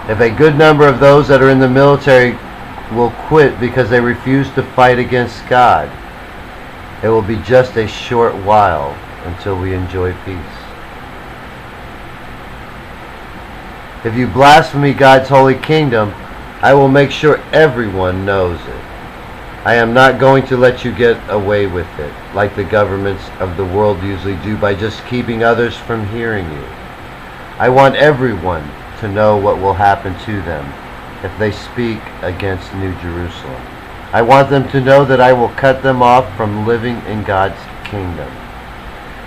If a good number of those that are in the military will quit because they refuse to fight against God, it will be just a short while until we enjoy peace. If you blaspheme God's holy kingdom, I will make sure everyone knows it. I am not going to let you get away with it, like the governments of the world usually do by just keeping others from hearing you. I want everyone to know what will happen to them if they speak against New Jerusalem. I want them to know that I will cut them off from living in God's kingdom.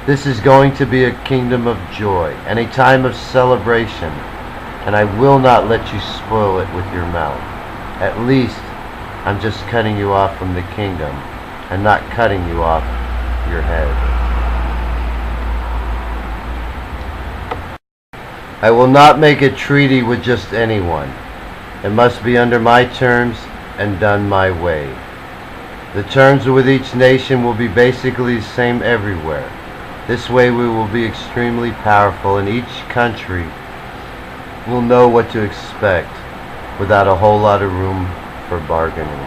This is going to be a kingdom of joy and a time of celebration, and I will not let you spoil it with your mouth. At least, I'm just cutting you off from the kingdom and not cutting you off your head. I will not make a treaty with just anyone. It must be under my terms and done my way. The terms with each nation will be basically the same everywhere. This way we will be extremely powerful, and each country will know what to expect without a whole lot of room for bargaining.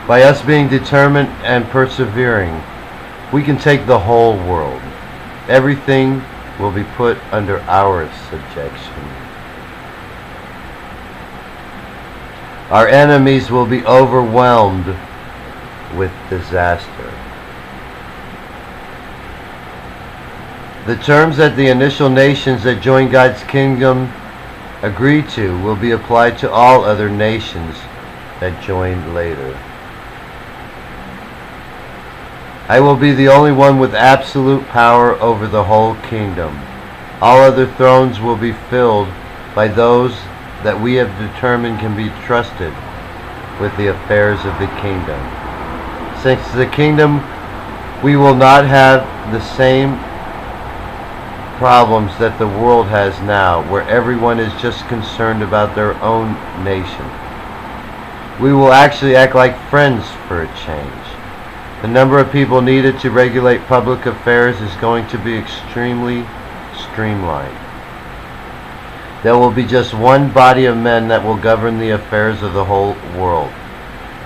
By us being determined and persevering, we can take the whole world. Everything will be put under our subjection. Our enemies will be overwhelmed with disaster. The terms that the initial nations that join God's kingdom agree to will be applied to all other nations that joined later. I will be the only one with absolute power over the whole kingdom. All other thrones will be filled by those that we have determined can be trusted with the affairs of the kingdom. Since the kingdom, we will not have the same problems that the world has now, where everyone is just concerned about their own nation. We will actually act like friends for a change. The number of people needed to regulate public affairs is going to be extremely streamlined. There will be just one body of men that will govern the affairs of the whole world.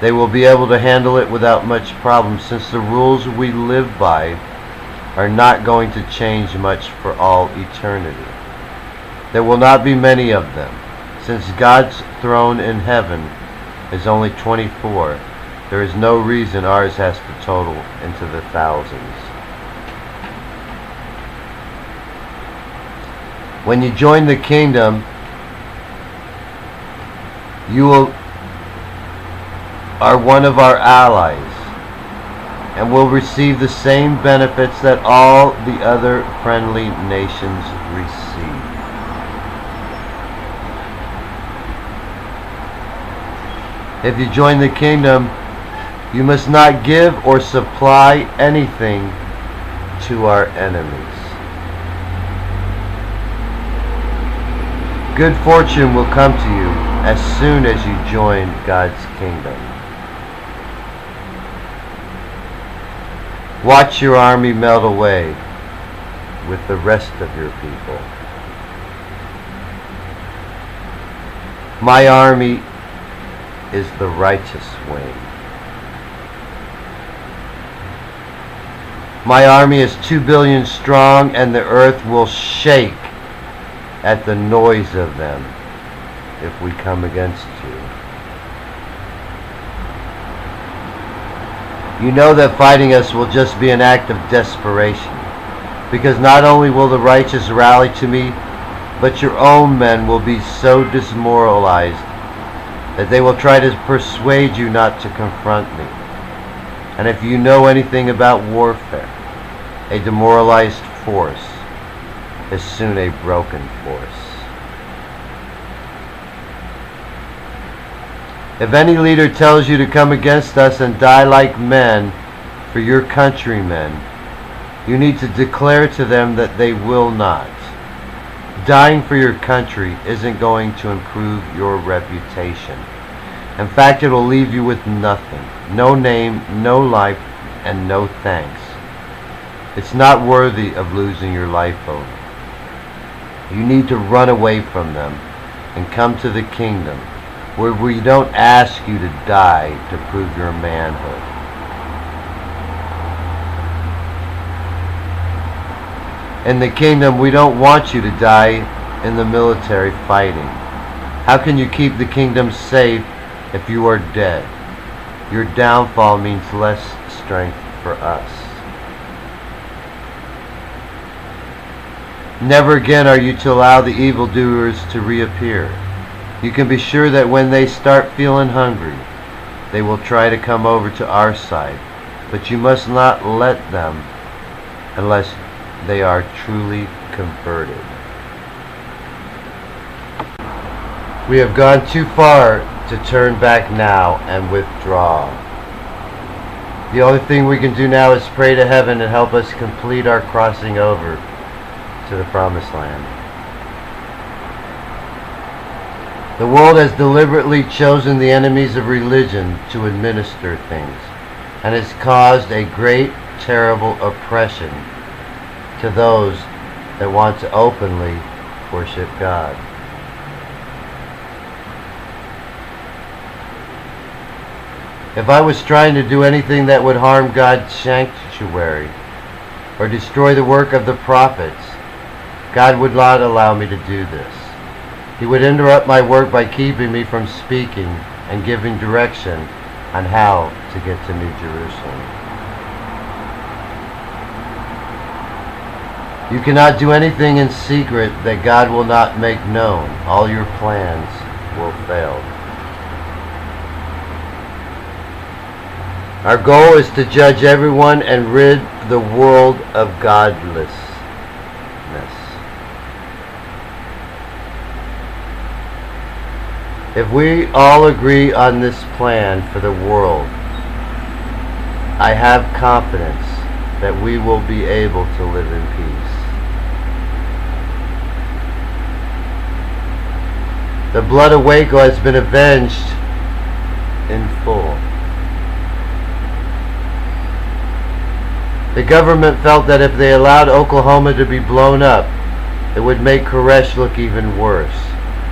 They will be able to handle it without much problem, since the rules we live by are not going to change much for all eternity. There will not be many of them. Since God's throne in heaven is only 24, there is no reason ours has to total into the thousands. When you join the kingdom, you are one of our allies and will receive the same benefits that all the other friendly nations receive. If you join the kingdom, you must not give or supply anything to our enemies. Good fortune will come to you as soon as you join God's kingdom. Watch your army melt away with the rest of your people. My army is the righteous wing. My army is 2 billion strong, and the earth will shake at the noise of them if we come against you. You know that fighting us will just be an act of desperation, because not only will the righteous rally to me, but your own men will be so demoralized that they will try to persuade you not to confront me. And if you know anything about warfare, a demoralized force is soon a broken force. If any leader tells you to come against us and die like men for your countrymen, you need to declare to them that they will not. Dying for your country isn't going to improve your reputation. In fact, it will leave you with nothing. No name, no life, and no thanks. It's not worthy of losing your life over. You need to run away from them and come to the kingdom, where we don't ask you to die to prove your manhood. In the kingdom, we don't want you to die in the military fighting. How can you keep the kingdom safe if you are dead? Your downfall means less strength for us. Never again are you to allow the evildoers to reappear. You can be sure that when they start feeling hungry, they will try to come over to our side, but you must not let them unless they are truly converted. We have gone too far to turn back now and withdraw. The only thing we can do now is pray to heaven and help us complete our crossing over to the promised land. The world has deliberately chosen the enemies of religion to administer things, and has caused a great, terrible oppression to those that want to openly worship God. If I was trying to do anything that would harm God's sanctuary or destroy the work of the prophets, God would not allow me to do this. He would interrupt my work by keeping me from speaking and giving direction on how to get to New Jerusalem. You cannot do anything in secret that God will not make known. All your plans will fail. Our goal is to judge everyone and rid the world of godlessness. If we all agree on this plan for the world, I have confidence that we will be able to live in peace. The blood of Waco has been avenged in full. The government felt that if they allowed Oklahoma to be blown up, it would make Koresh look even worse,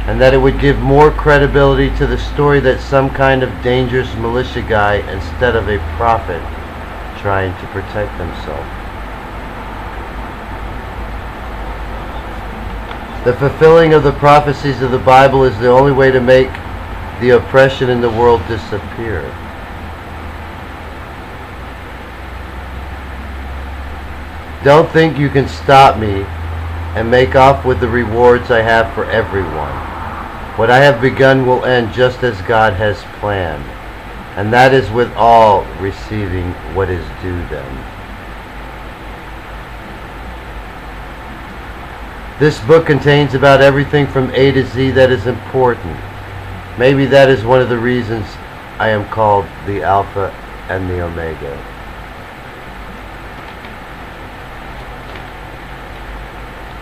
and that it would give more credibility to the story that some kind of dangerous militia guy instead of a prophet trying to protect himself. The fulfilling of the prophecies of the Bible is the only way to make the oppression in the world disappear. Don't think you can stop me and make off with the rewards I have for everyone. What I have begun will end just as God has planned, and that is with all receiving what is due them. This book contains about everything from A to Z that is important. Maybe that is one of the reasons I am called the Alpha and the Omega.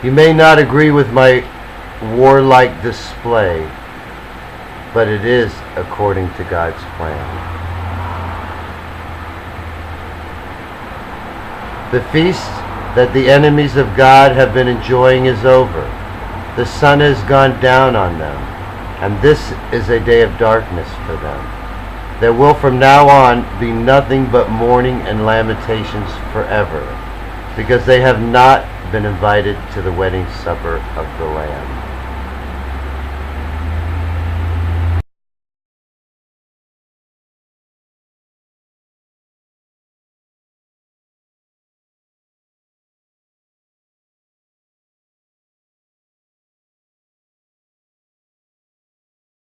You may not agree with my warlike display, but it is according to God's plan. The feast that the enemies of God have been enjoying is over. The sun has gone down on them, and this is a day of darkness for them. There will from now on be nothing but mourning and lamentations forever, because they have not been invited to the wedding supper of the Lamb.